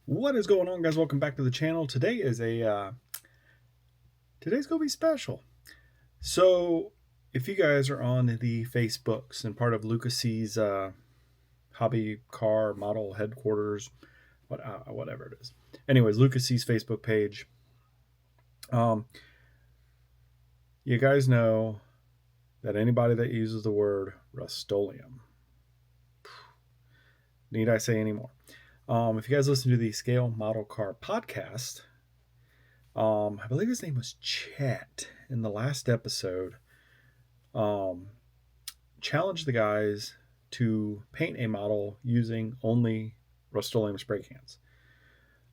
What is going on, guys? Welcome back to the channel. Today is today's gonna be special. So if you guys are on the Facebooks and part of Lucas's hobby car model headquarters, whatever it is, anyways, Lucas's Facebook page, um you guys know that anybody that uses the word Rustoleum, need I say any more? If you guys listen to the Scale Model Car podcast, I believe his name was Chet in the last episode. Um, challenged the guys to paint a model using only Rustoleum spray cans.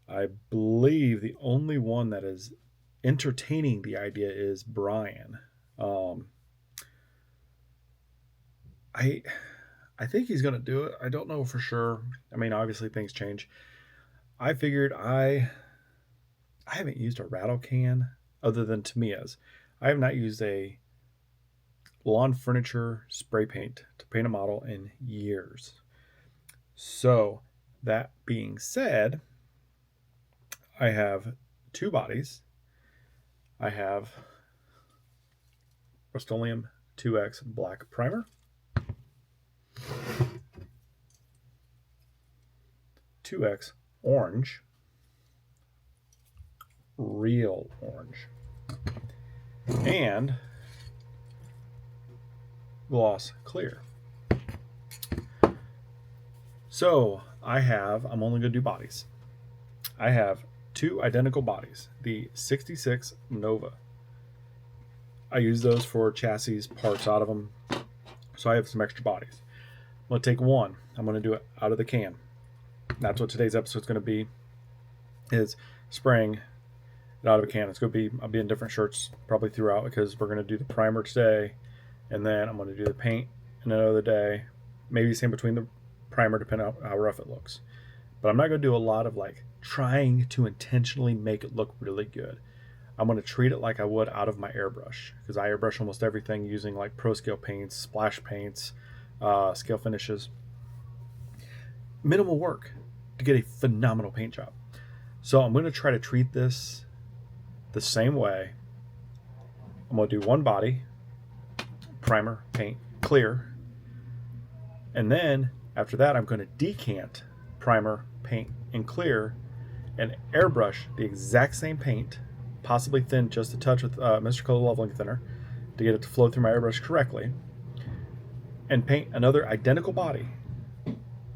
I believe the only one that is entertaining the idea is Brian. Um, I I think he's gonna do it. I don't know for sure. I mean, obviously things change. I figured I haven't used a rattle can other than Tamiya's. I have not used a lawn furniture spray paint to paint a model in years. So, that being said, I have two bodies. I have Rustoleum 2X black primer, 2X orange, real orange, and gloss clear. So I'm only going to do bodies. I have two identical bodies, the 66 Nova. I use those for chassis parts out of them, so I have some extra bodies. I'm going to take one. I'm going to do it out of the can. That's what today's episode is going to be, is spraying it out of a can. It's going to be, I'll be in different shirts probably throughout because we're going to do the primer today, and then I'm going to do the paint in another day. Maybe same between the primer, depending on how rough it looks. But I'm not going to do a lot of like trying to intentionally make it look really good. I'm going to treat it like I would out of my airbrush, because I airbrush almost everything using like pro scale paints, splash paints, scale finishes. Minimal work to get a phenomenal paint job. So I'm going to try to treat this the same way. I'm going to do one body, primer, paint, clear. And then after that, I'm going to decant, primer, paint, and clear, and airbrush the exact same paint, possibly thin just a touch with Mr. Color Leveling Thinner to get it to flow through my airbrush correctly, and paint another identical body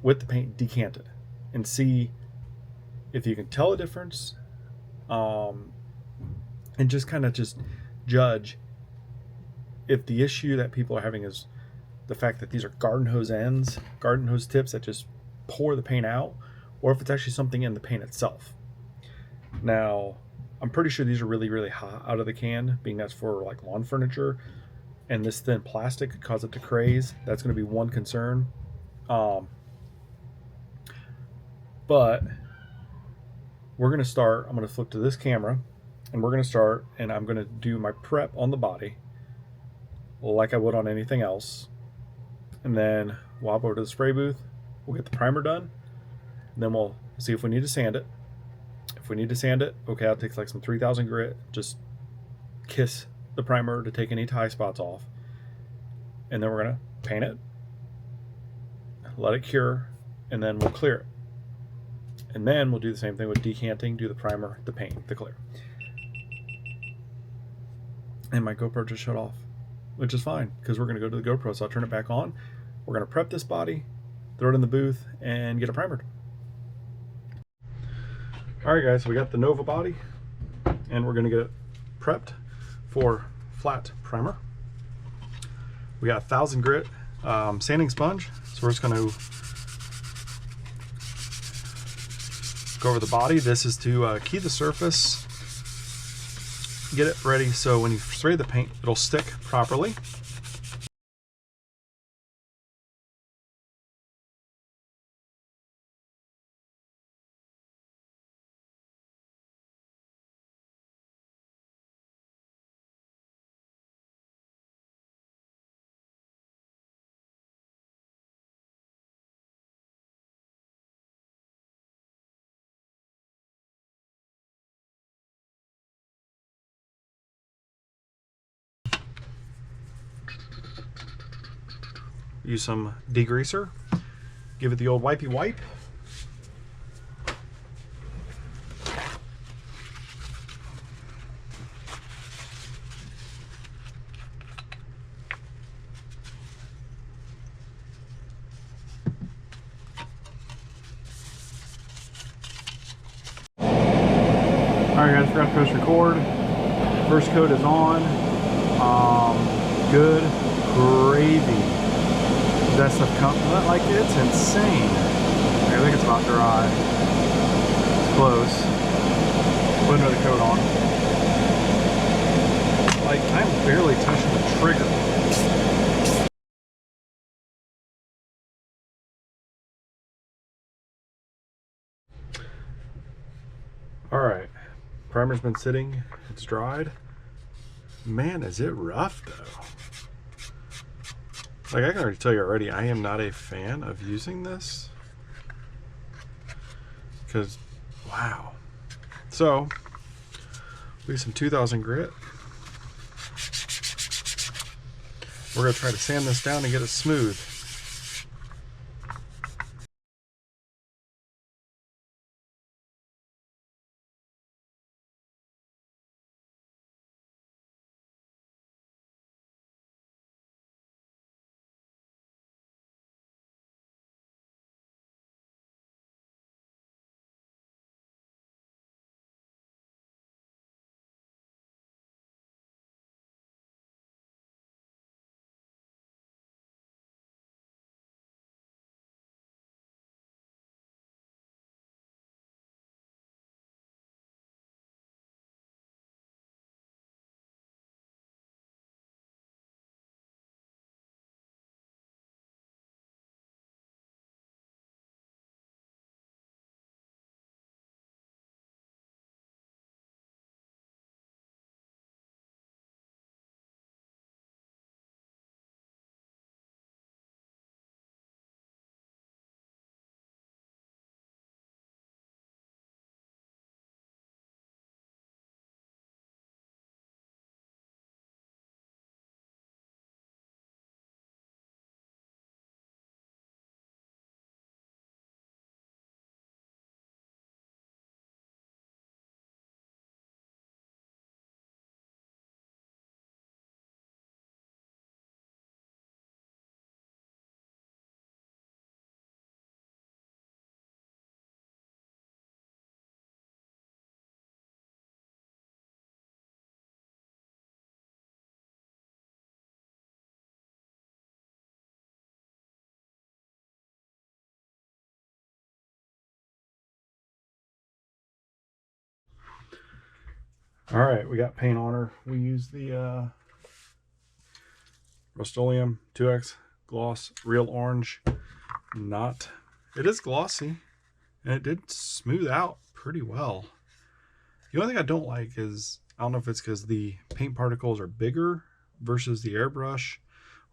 with the paint decanted and see if you can tell a difference, and just kind of just judge if the issue that people are having is the fact that these are garden hose tips that just pour the paint out, or if it's actually something in the paint itself. Now, I'm pretty sure these are really, really hot out of the can, being that's for like lawn furniture, and this thin plastic could cause it to craze. That's going to be one concern. But we're going to start. I'm going to flip to this camera, and we're going to start, and I'm going to do my prep on the body like I would on anything else. And then we'll hop over to the spray booth. We'll get the primer done. And then we'll see if we need to sand it. If we need to sand it, okay, I'll take like some 3000 grit, just kiss the primer to take any tie spots off. And then we're going to paint it, let it cure, and then we'll clear it. And then we'll do the same thing with decanting, do the primer, the paint, the clear. And my GoPro just shut off, which is fine because we're going to go to the GoPro, so I'll turn it back on. We're going to prep this body, throw it in the booth, and get it primered. All right, guys, so we got the Nova body, and we're going to get it prepped for flat primer. We got 1000 grit sanding sponge, so we're just going to go over the body. This is to key the surface, get it ready so when you spray the paint, it'll stick properly. use some degreaser, give it the old wipey wipe. Alright guys, forgot to press record. First coat is on. Good gravy. That stuff comes like it's insane. I think it's about dry. It's close. Put another coat on. Like, I'm barely touching the trigger. Alright. Primer's been sitting, it's dried. Man, is it rough though. Like, I can already tell you already, I am not a fan of using this. Because, wow. So, we use some 2000 grit. We're going to try to sand this down and get it smooth. Alright, we got paint on her. We use the Rustoleum 2X Gloss Real Orange. It is glossy, and it did smooth out pretty well. The only thing I don't like is, I don't know if it's because the paint particles are bigger versus the airbrush,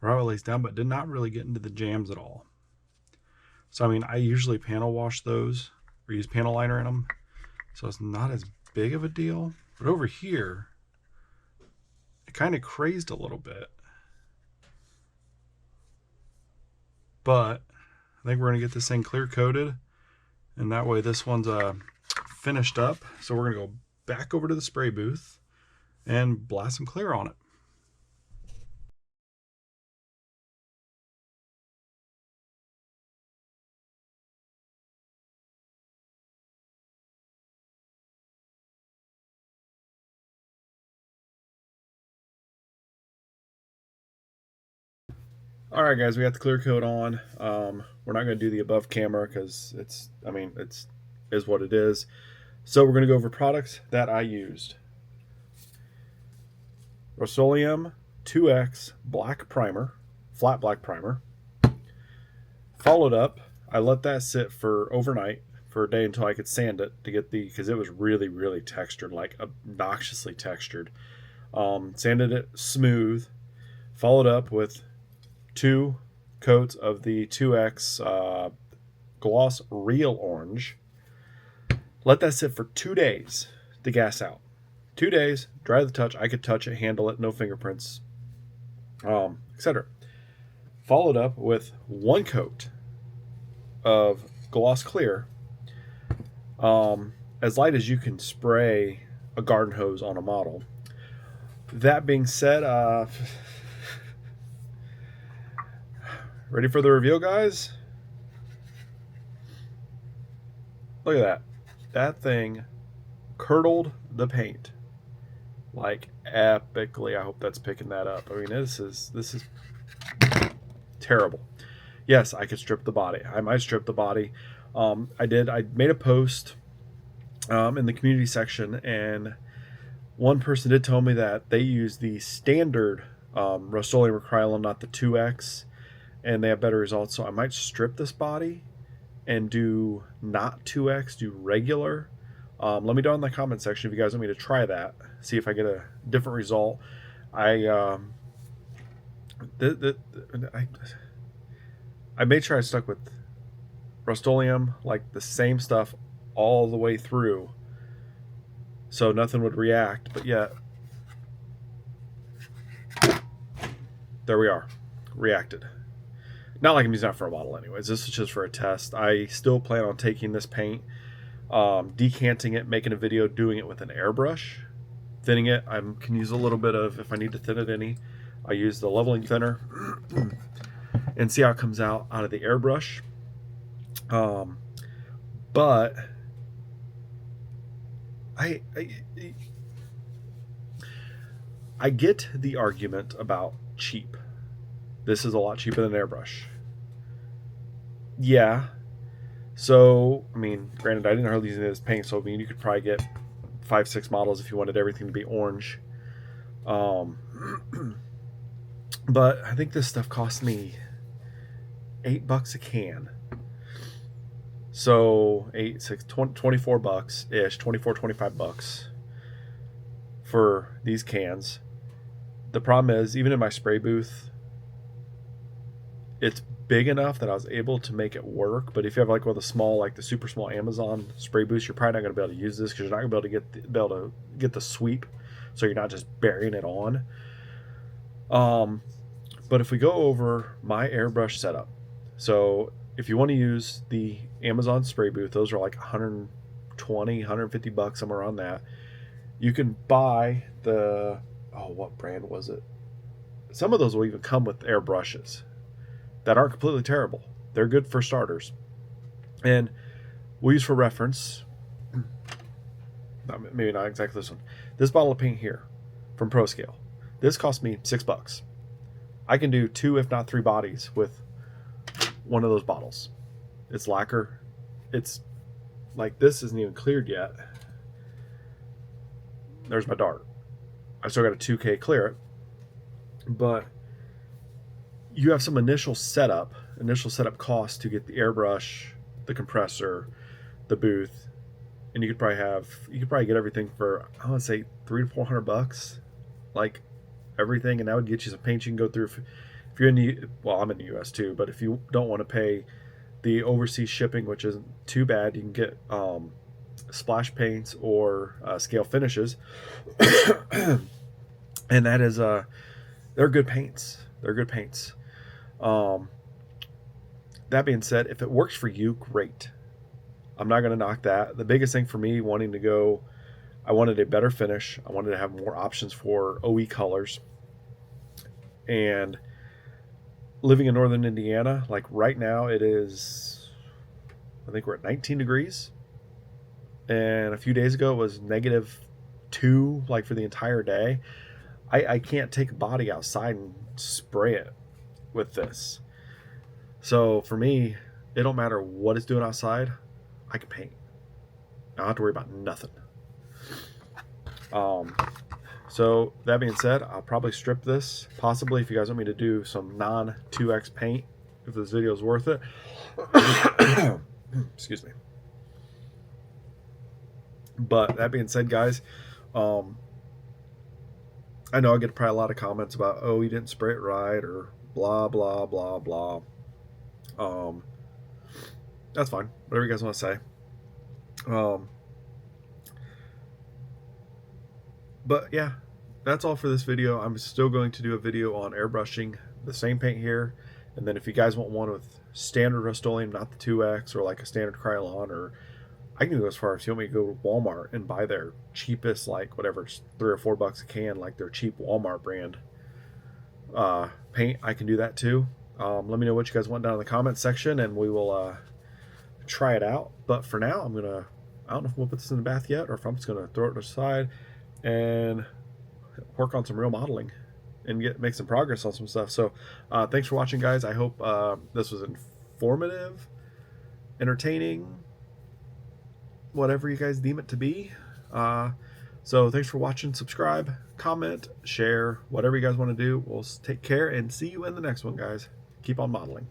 or how it lays down, but did not really get into the jams at all. So, I mean, I usually panel wash those, or use panel liner in them, so it's not as big of a deal. But over here, it kind of crazed a little bit. But I think we're going to get this thing clear coated, and that way this one's finished up. So we're going to go back over to the spray booth and blast some clear on it. All right, guys, we got the clear coat on. We're not going to do the above camera because it's is what it is. So we're going to go over products that I used. Rustoleum 2X black primer, flat black primer. Followed up, I let that sit for overnight for a day until I could sand it to get because it was really textured, like obnoxiously textured. Sanded it smooth. Followed up with 2 coats of the 2X Gloss Real Orange. Let that sit for 2 days to gas out. 2 days, dry the touch. I could touch it, handle it, no fingerprints, etc. followed up with 1 coat of gloss clear, as light as you can spray a garden hose on a model. That being said, ready for the reveal, guys? Look at that. That thing curdled the paint like epically. I hope that's picking that up. I mean, this is terrible. Yes, I could strip the body. I might strip the body. I did. I made a post in the community section, and one person did tell me that they use the standard Rustoleum acrylon, not the 2X, and they have better results. So I might strip this body and do not 2X, do regular. Let me know in the comment section if you guys want me to try that, see if I get a different result. I made sure I stuck with Rustoleum, like the same stuff all the way through, so nothing would react. But yet, there we are, reacted. Not like I'm using that for a model anyways. This is just for a test. I still plan on taking this paint, decanting it, making a video doing it with an airbrush, thinning it. I can use a little bit of, if I need to thin it any, I use the leveling thinner and see how it comes out of the airbrush. But I get the argument about cheap. This is a lot cheaper than airbrush. Yeah. So, I mean, granted, I didn't hardly use this paint, so I mean, you could probably get 5-6 models if you wanted everything to be orange. But I think this stuff cost me $8 a can. So 8, 6, 20, 24 bucks ish, 24, 25 bucks for these cans. The problem is, even in my spray booth, it's big enough that I was able to make it work. But if you have like one of the small, like the super small Amazon spray booths, you're probably not going to be able to use this because you're not going to be able to get the sweep, so you're not just burying it on. But if we go over my airbrush setup, so if you want to use the Amazon spray booth, those are like 120, 150 bucks, somewhere around that. You can buy the, what brand was it? Some of those will even come with airbrushes that aren't completely terrible. They're good for starters. And we'll use for reference, maybe not exactly this one, this bottle of paint here from ProScale. This cost me $6. I can do 2, if not 3 bodies with one of those bottles. It's lacquer. It's like, this isn't even cleared yet. There's my dart. I still got a 2K clear it, but you have some initial setup cost to get the airbrush, the compressor, the booth, and you could probably get everything for, I want to say $300 to $400, like everything, and that would get you some paint you can go through. If you're in the, well, I'm in the US too, but if you don't want to pay the overseas shipping, which isn't too bad, you can get splash paints or scale finishes, and that is they're good paints. They're good paints. That being said, if it works for you, great. I'm not going to knock that. The biggest thing for me wanting to go, I wanted a better finish. I wanted to have more options for OE colors. And living in northern Indiana, like right now it is, I think we're at 19 degrees. And a few days ago it was -2, like for the entire day. I can't take a body outside and spray it with this. So for me, it don't matter what it's doing outside, I can paint. I don't have to worry about nothing. So that being said, I'll probably strip this, possibly, if you guys want me to do some non-2X paint, if this video is worth it. Excuse me. But that being said, guys, I know I get probably a lot of comments about, oh, you didn't spray it right, or blah, blah, blah, blah. That's fine. Whatever you guys want to say. But yeah, that's all for this video. I'm still going to do a video on airbrushing the same paint here And then if you guys want one with standard Rustoleum, not the 2X or like a standard Krylon, or I can go as far as you want me to go to Walmart and buy their cheapest, like whatever, it's $3 or $4 a can, like their cheap Walmart brand paint. I can do that too. Let me know what you guys want down in the comments section, and we will try it out. But for now, I don't know if we'll put this in the bath yet, or if I'm just gonna throw it to the side and work on some real modeling and make some progress on some stuff. So thanks for watching, guys. I hope this was informative, entertaining, whatever you guys deem it to be. So thanks for watching. Subscribe, comment, share, whatever you guys want to do. We'll take care and see you in the next one, guys. Keep on modeling.